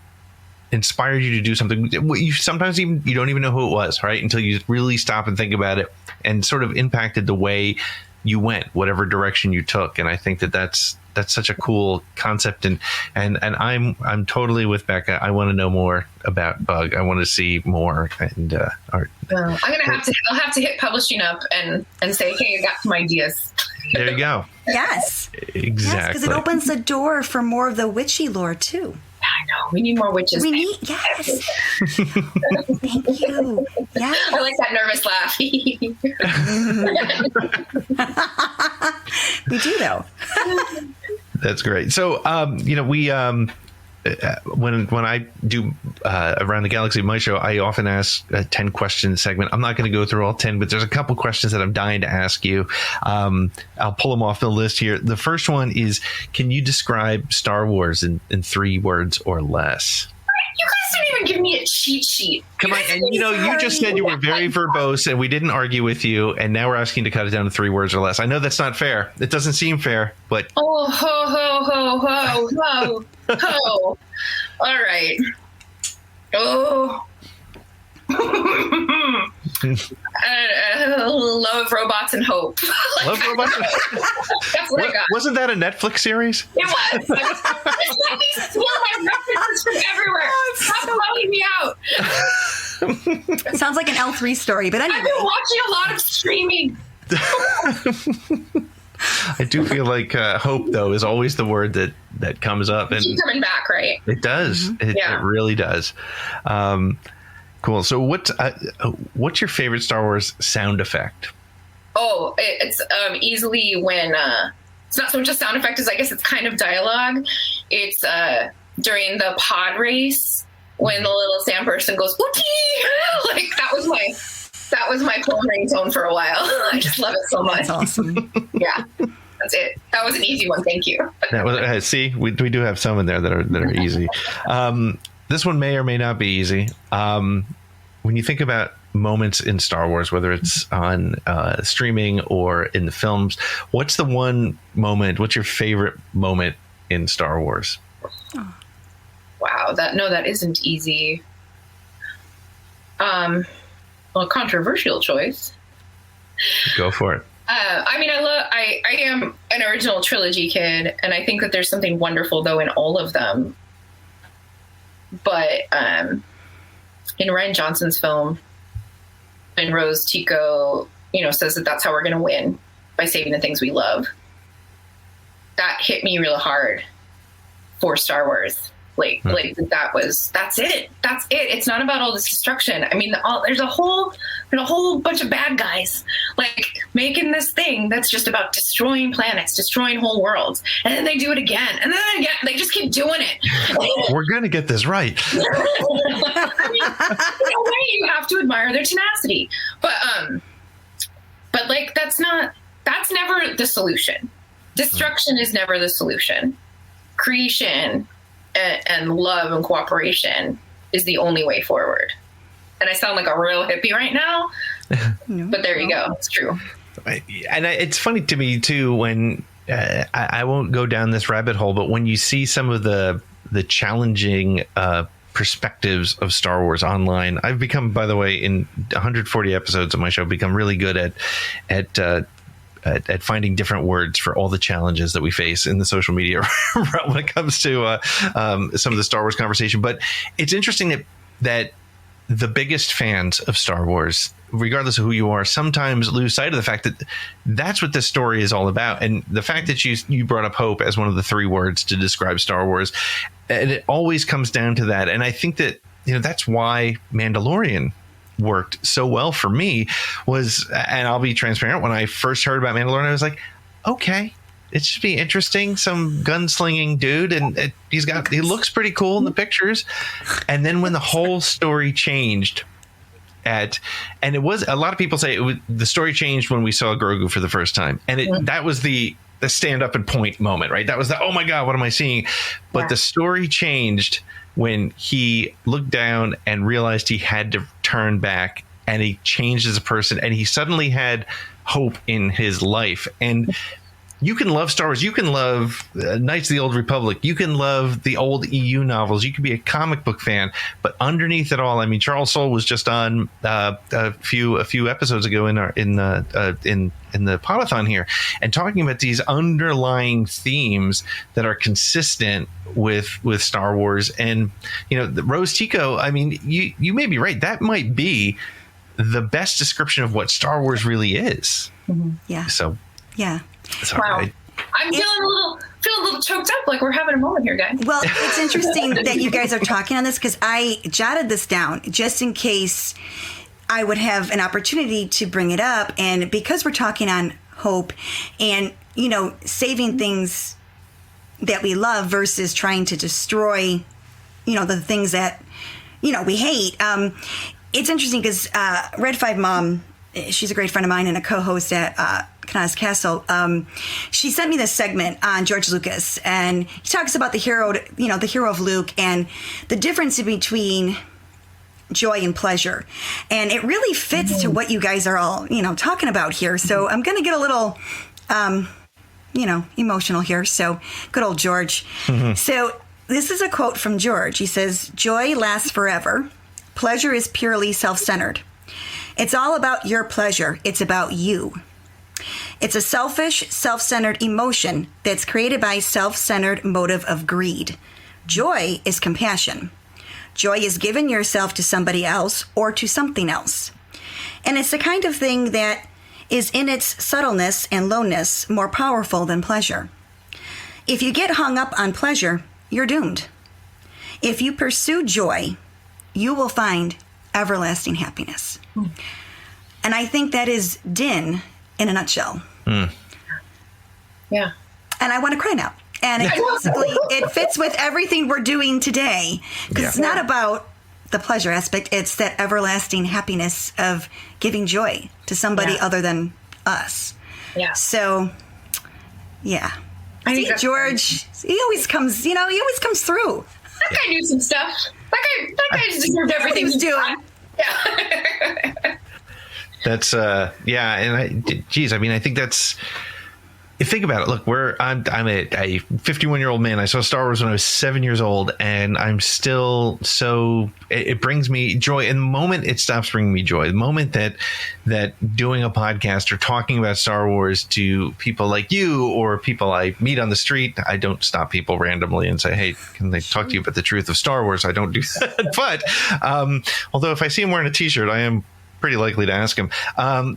inspired you to do something. You sometimes you don't even know who it was, right, until you really stop and think about it, and sort of impacted the way you went, whatever direction you took. And I think that's such a cool concept, and I'm totally with Becca. I want to know more about Bug. I want to see more and art. I'll have to hit publishing up and say, hey, I got some ideas. There you go. Yes, exactly. Because it opens the door for more of the witchy lore too. I know. We need more witches. Yes. Thank you. Yeah. I like that nervous laugh. We do, though. That's great. So, we when I do Around the Galaxy, my show, I often ask a 10 question segment. I'm not going to go through all 10, but there's a couple questions that I'm dying to ask you. I'll pull them off the list here. The first one is, can you describe Star Wars in 3 words or less? You guys didn't even give me a cheat sheet. Come on, and you just said you were very verbose, and we didn't argue with you, and now we're asking you to cut it down to 3 words or less. I know that's not fair. It doesn't seem fair, but ho ho ho ho ho ho. All right. Oh. Love, robots, and hope. Love, robots. That's what I got. Wasn't that a Netflix series? It was. Let me steal my references from everywhere. Stop calling me out. Sounds like an L3 story, but anyway. I've been watching a lot of streaming. I do feel like hope, though, is always the word that comes up. And keeps coming back, right? It does. Mm-hmm. It really does. Cool. So what's your favorite Star Wars sound effect? Oh, it's easily when it's not so much a sound effect as I guess it's kind of dialogue. It's during the pod race when the little Sam person goes "Wookie!" Like that was my phone ringtone for a while. I just love it so much. That's awesome. Yeah, that's it. That was an easy one. Thank you. That was, see, we do have some in there that are easy. This one may or may not be easy. When you think about moments in Star Wars, whether it's on streaming or in the films, what's the one moment? What's your favorite moment in Star Wars? Oh. Wow, that isn't easy. Well, controversial choice. Go for it. I am an original trilogy kid, and I think that there's something wonderful though in all of them. But in Rian Johnson's film, and Rose Tico, says that that's how we're going to win, by saving the things we love. That hit me real hard for Star Wars. That's it. It's not about all this destruction. I mean, there's a whole bunch of bad guys making this thing that's just about destroying planets, destroying whole worlds, and then they do it again, and then again. They just keep doing it. We're gonna get this right. I mean, in a way, you have to admire their tenacity, but that's never the solution. Destruction is never the solution. Creation and love and cooperation is the only way forward. And I sound like a real hippie right now, but there you go. It's true. And it's funny to me too when I won't go down this rabbit hole, but when you see some of the challenging perspectives of Star Wars online, I've become, by the way, in 140 episodes of my show, become really good at finding different words for all the challenges that we face in the social media when it comes to some of the Star Wars conversation. But it's interesting that the biggest fans of Star Wars, regardless of who you are, sometimes lose sight of the fact that that's what this story is all about. And the fact that you brought up hope as one of the 3 words to describe Star Wars, and it always comes down to that. And I think that, that's why Mandalorian worked so well for me and I'll be transparent, when I first heard about Mandalorian, I was like, okay, it should be interesting. Some gunslinging dude, and he looks pretty cool in the pictures. And then when the whole story changed and it was, a lot of people say the story changed when we saw Grogu for the first time, and that was the stand up and point moment, right? That was oh my God, what am I seeing? But the story changed when he looked down and realized he had to turn back, and he changed as a person, and he suddenly had hope in his life. And you can love Star Wars. You can love Knights of the Old Republic. You can love the old EU novels. You can be a comic book fan. But underneath it all, I mean, Charles Soule was just on a few episodes ago in the Podathon here, and talking about these underlying themes that are consistent with Star Wars. And Rose Tico, I mean, you may be right. That might be the best description of what Star Wars really is. Mm-hmm. Yeah. So yeah. Wow. I'm feeling feel a little choked up, like we're having a moment here, guys. Well, it's interesting that you guys are talking on this because I jotted this down just in case I would have an opportunity to bring it up. And because we're talking on hope and, saving things that we love versus trying to destroy, the things that, we hate. It's interesting because Red 5 Mom, she's a great friend of mine and a co-host at Kana's Castle. She sent me this segment on George Lucas, and he talks about the hero of Luke and the difference between joy and pleasure. And it really fits to what you guys are all, talking about here. So I'm going to get a little, emotional here. So good old George. Mm-hmm. So this is a quote from George. He says, "Joy lasts forever. Pleasure is purely self-centered. It's all about your pleasure. It's about you. It's a selfish, self-centered emotion that's created by self-centered motive of greed. Joy is compassion. Joy is giving yourself to somebody else or to something else. And it's the kind of thing that is in its subtleness and lowness more powerful than pleasure. If you get hung up on pleasure, you're doomed. If you pursue joy, you will find everlasting happiness." And I think that is Din in a nutshell. Yeah. And I want to cry now. And it fits with everything we're doing today. Because it's not about the pleasure aspect. It's that everlasting happiness of giving joy to somebody other than us. Yeah. So, yeah. I think George, he always comes through. That guy knew some stuff. That guy deserved everything he was doing. Yeah. That's and I think that's, if you think about it, look, I'm a 51-year-old man. I saw Star Wars when I was 7 years old, and I'm still it brings me joy. And the moment it stops bringing me joy, the moment that doing a podcast or talking about Star Wars to people like you or people I meet on the street, I don't stop people randomly and say, "Hey, can they talk to you about the truth of Star Wars?" I don't do that. But although if I see him wearing a T-shirt, I am pretty likely to ask him.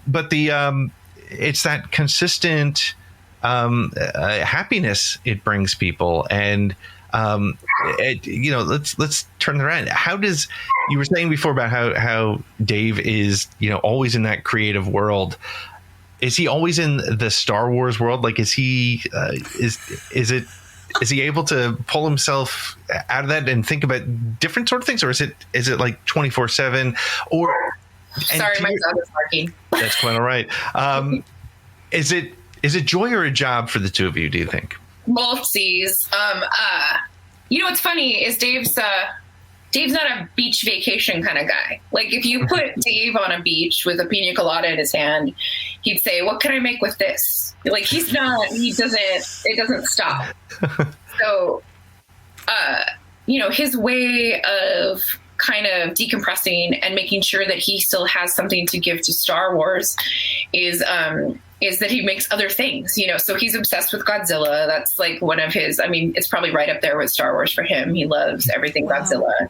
But it's that consistent happiness it brings people, and let's turn it around. How does, you were saying before about how Dave is always in that creative world? Is he always in the Star Wars world? Like, is he is he able to pull himself out of that and think about different sort of things, or is it like 24/7? Or sorry, my dog is barking. That's quite all right. Is it joy or a job for the two of you, do you think? Both C's. What's funny is Dave's not a beach vacation kind of guy. Like, if you put Dave on a beach with a pina colada in his hand, he'd say, "What can I make with this?" Like, it doesn't stop. So, his way of kind of decompressing and making sure that he still has something to give to Star Wars is that he makes other things, so he's obsessed with Godzilla. That's like one of his, it's probably right up there with Star Wars for him. He loves everything Godzilla,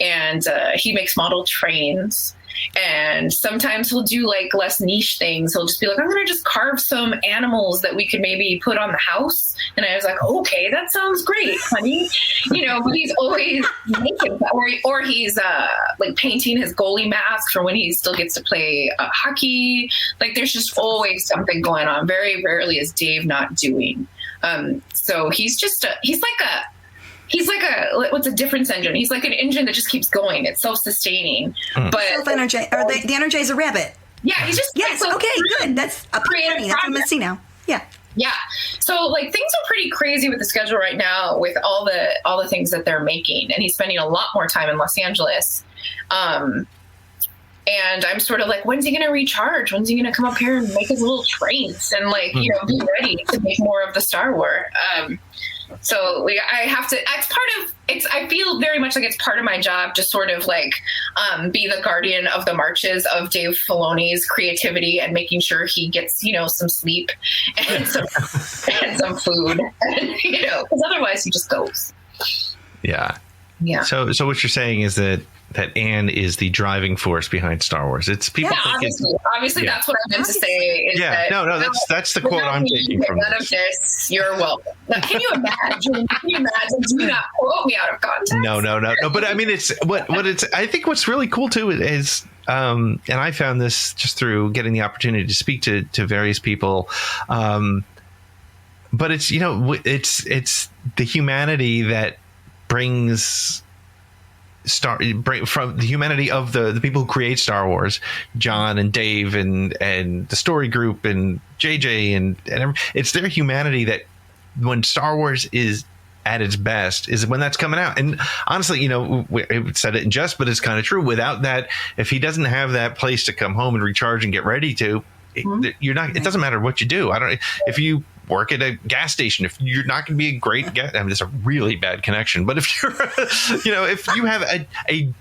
and he makes model trains. And sometimes he'll do like less niche things. He'll just be like, "I'm going to just carve some animals that we could maybe put on the house." And I was like, "Okay, that sounds great, honey." But he's always making that. Or he's like painting his goalie mask for when he still gets to play hockey. Like, there's just always something going on. Very rarely is Dave not doing. So he's like a what's a difference engine? He's like an engine that just keeps going. It's self-sustaining. But self-energize, or the Energizer Rabbit. Yeah, he's just okay, good. That's a creative. That's what I'm missing now. Yeah. Yeah. So like things are pretty crazy with the schedule right now with all the things that they're making, and he's spending a lot more time in Los Angeles. And I'm sort of like, when's he going to recharge? When's he going to come up here and make his little trains and be ready to make more of the Star Wars? So I have to, I feel very much like it's part of my job to sort of like be the guardian of the marches of Dave Filoni's creativity and making sure he gets, some sleep and some food, because otherwise he just goes. Yeah. Yeah. So what you're saying is that Anne is the driving force behind Star Wars. It's people. Yeah, obviously, that's what I meant to say. That's the quote I'm taking from none of this. You're welcome. Now, can you imagine? Do not quote me out of context. No. But I mean, it's what it's. I think what's really cool too is, and I found this just through getting the opportunity to speak to various people. But it's it's the humanity that brings from the humanity of the people who create Star Wars, John and Dave and the story group and JJ and it's their humanity that when Star Wars is at its best is when that's coming out. And honestly, we said it in jest, but it's kind of true. Without that, if he doesn't have that place to come home and recharge and get ready to, you're not. It doesn't matter what you do. If you work at a gas station, if you're not going to be a great guest, I mean, there's a really bad connection, but if you're, if you have a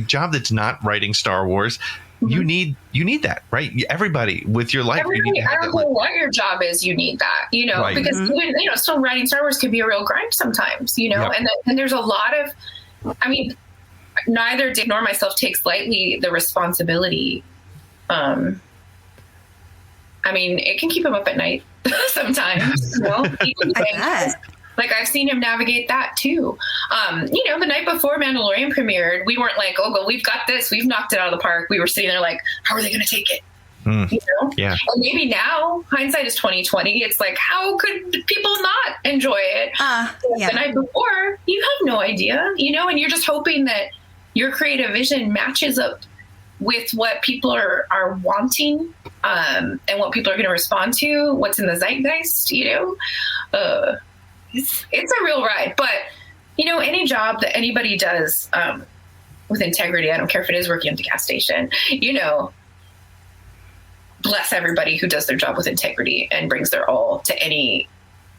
job that's not writing Star Wars, you need that, right? Everybody with your life. I don't know what your job is. You need that, right. Because even, still writing Star Wars can be a real grind sometimes, Yep. and there's a lot of, I mean, neither Dave nor myself takes lightly the responsibility. I mean, it can keep him up at night sometimes, Like I've seen him navigate that too. The night before Mandalorian premiered, we weren't like, oh, well, we've got this. We've knocked it out of the park. We were sitting there like, how are they going to take it? Yeah. And maybe now, hindsight is 20/20. It's like, how could people not enjoy it? The night before, you have no idea, and you're just hoping that your creative vision matches up with what people are wanting, and what people are going to respond to, what's in the zeitgeist, it's a real ride. But, any job that anybody does with integrity, I don't care if it is working at the gas station, bless everybody who does their job with integrity and brings their all to any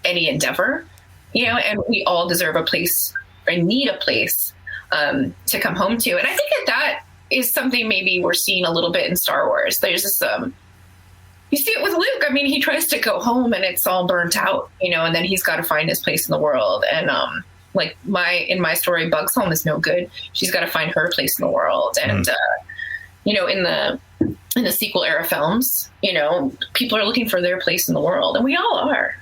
endeavor, and we all deserve a place or need a place to come home to. And I think that is something maybe we're seeing a little bit in Star Wars. There's this, you see it with Luke. I mean, he tries to go home and it's all burnt out, and then he's got to find his place in the world. And in my story, Bug's home is no good. She's got to find her place in the world. And in the sequel era films, people are looking for their place in the world, and we all are.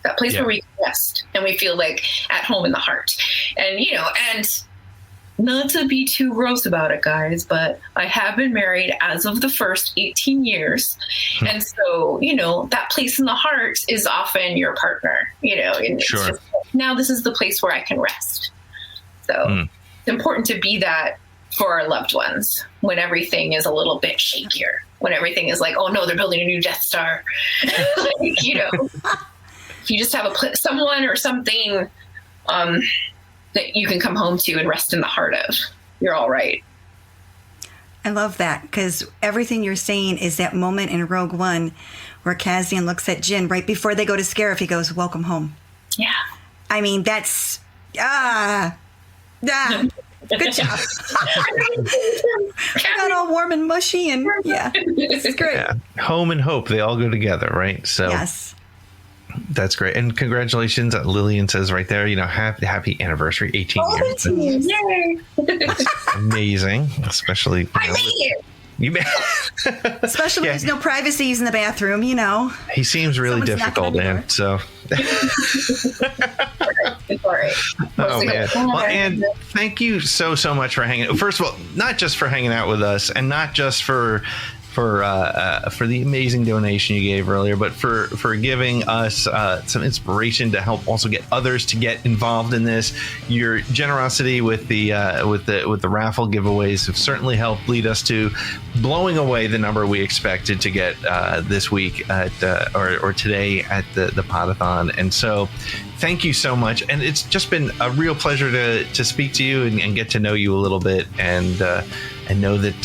That place where we rest and we feel like at home in the heart. And and not to be too gross about it, guys, but I have been married as of the first 18 years. And so, that place in the heart is often your partner, and sure. It's just, now this is the place where I can rest. So it's important to be that for our loved ones when everything is a little bit shakier, when everything is like, oh no, they're building a new Death Star. If you just have someone or something, that you can come home to and rest in the heart of, you're all right. I love that, because everything you're saying is that moment in Rogue One where Cassian looks at Jyn right before they go to Scarif. He goes, welcome home. Yeah. I mean, that's, good job. Got all warm and mushy, and this is great. Yeah. Home and hope, they all go together, right? So yes. That's great. And congratulations, Lillian says right there, happy anniversary, 18 years. Yay. That's amazing, especially. I made it. You made Especially when there's no privacies in the bathroom, He seems really difficult, man. So. Oh, man. Well, and thank you so much for hanging. First of all, not just for hanging out with us, and not just for the amazing donation you gave earlier, but for giving us some inspiration to help also get others to get involved in this. Your generosity with the raffle giveaways have certainly helped lead us to blowing away the number we expected to get this week at or today at the Podathon. And so thank you so much. And it's just been a real pleasure to speak to you and get to know you a little bit, and know that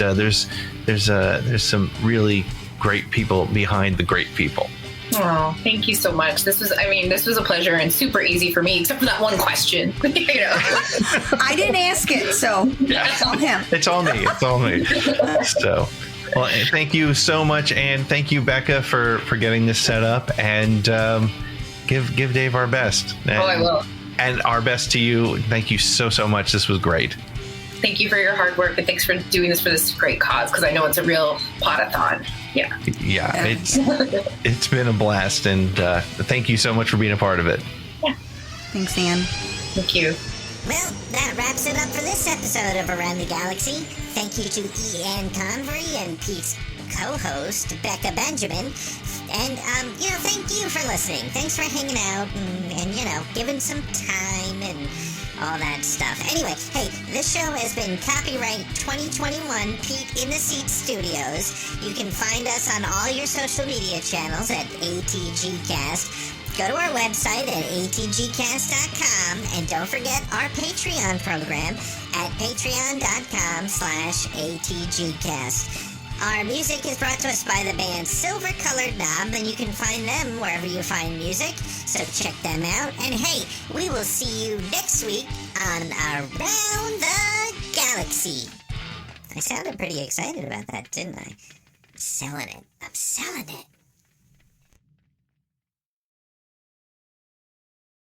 there's some really great people behind the great people. Oh, thank you so much. This was a pleasure and super easy for me, except for that one question. I didn't ask it, so it's all him. It's all me. So, well, thank you so much, and thank you, Becca, for getting this set up, and give Dave our best. And I will. And our best to you. Thank you so much. This was great. Thank you for your hard work, and thanks for doing this for this great cause, because I know it's a real Podathon. Yeah, it's been a blast, and thank you so much for being a part of it. Yeah. Thanks, Anne. Thank you. Well, that wraps it up for this episode of Around the Galaxy. Thank you to Anne Convery and Pete's co-host, Becca Benjamin. And, thank you for listening. Thanks for hanging out and giving some time and all that stuff. Anyway, hey, this show has been copyright 2021 Pete in the Seat Studios. You can find us on all your social media channels at ATGcast. Go to our website at atgcast.com, and don't forget our Patreon program at patreon.com/atgcast. Our music is brought to us by the band Silver Colored Knob, and you can find them wherever you find music, so check them out. And hey, we will see you next week on Around the Galaxy. I sounded pretty excited about that, didn't I? I'm selling it.